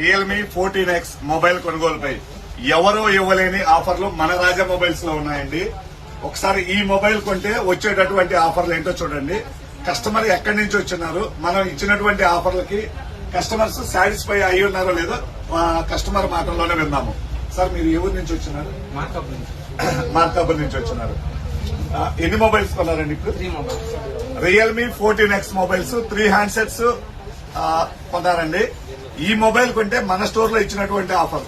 Realme 14X mobile కొనుగోలుపై ఎవరో ఇవ్వలేని ఆఫర్లు మన రాజా మొబైల్స్ లో ఉన్నాయండి. ఒకసారి ఈ మొబైల్ కొంటే వచ్చేటటువంటి ఆఫర్లు ఏంటో చూడండి. కస్టమర్ ఎక్కడి నుంచి వచ్చినారు, మనం ఇచ్చినటువంటి ఆఫర్లకి కస్టమర్స్ సాటిస్ఫై అయి ఉన్నారో లేదో కస్టమర్ మాటల్లోనే విన్నాము. సార్, మీరు ఎవరి నుంచి వచ్చినారు? మార్కాపూర్ నుంచి వచ్చినారు. ఎన్ని మొబైల్స్ కొన్నారండి ఇప్పుడు? 3 mobiles. Realme 14X mobiles 3 handsets కొన్నారండి. ఈ మొబైల్ కొంటే మన స్టోర్ లో ఇచ్చినటువంటి ఆఫర్,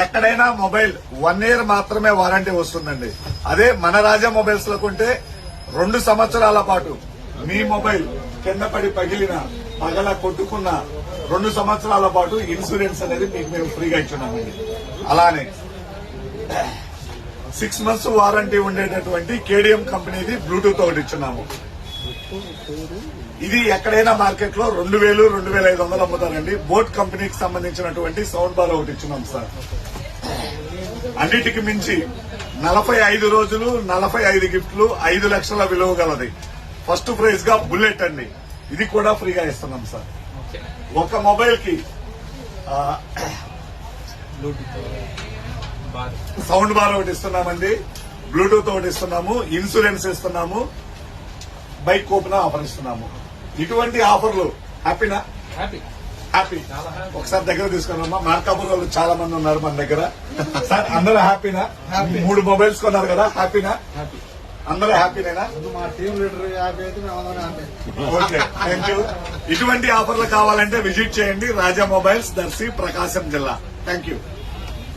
ఎక్కడైనా మొబైల్ 1 year మాత్రమే వారంటీ వస్తుందండి. అదే మన రాజా మొబైల్స్ లో కొంటే 2 సంవత్సరాల పాటు మీ మొబైల్ కింద పడి పగల కొట్టుకున్న 2 సంవత్సరాల పాటు ఇన్సూరెన్స్ అనేది మీకు మేము ఫ్రీగా ఇచ్చున్నామండి. అలానే 6 months వారంటీ ఉండేటటువంటి కేడిఎం కంపెనీది బ్లూటూత్ ఒకటి ఇచ్చున్నాము. ఇది ఎక్కడైనా మార్కెట్ లో 2000, 2500 అమ్ముతారండి. బోట్ కంపెనీకి సంబంధించినటువంటి సౌండ్ బార్ ఒకటి ఇచ్చున్నాం సార్. అన్నిటికి మించి 45 రోజులు 45 గిఫ్ట్లు 5 లక్షల విలువ గలది. ఫస్ట్ ప్రైజ్ గా బుల్లెట్ అండి, ఇది కూడా ఫ్రీగా ఇస్తున్నాం సార్. ఒక మొబైల్ కి సౌండ్ బార్ ఒకటి ఇస్తున్నామండి, బ్లూటూత్ ఒకటి ఇస్తున్నాము, ఇన్సూరెన్స్ ఇస్తున్నాము, బైక్ కూపన్ ఆఫర్ ఇస్తున్నాము. ఇటువంటి ఆఫర్లు హ్యాపీనా? హ్యాపీ. ఒకసారి దగ్గర తీసుకున్నామా? మార్కాపూర్ వాళ్ళు చాలా మంది ఉన్నారు మన దగ్గర. సార్, అందరూ హ్యాపీనా? 3 మొబైల్స్ కొన్నారు కదా, హ్యాపీనా? అందరూ హ్యాపీనేనా? మా టీం లీడర్ హ్యాపీ అయితే మేము హ్యాపీ. Okay, thank you. ఇటువంటి ఆఫర్లు కావాలంటే విజిట్ చేయండి రాజా మొబైల్స్, దర్శి, ప్రకాశం జిల్లా. Thank you.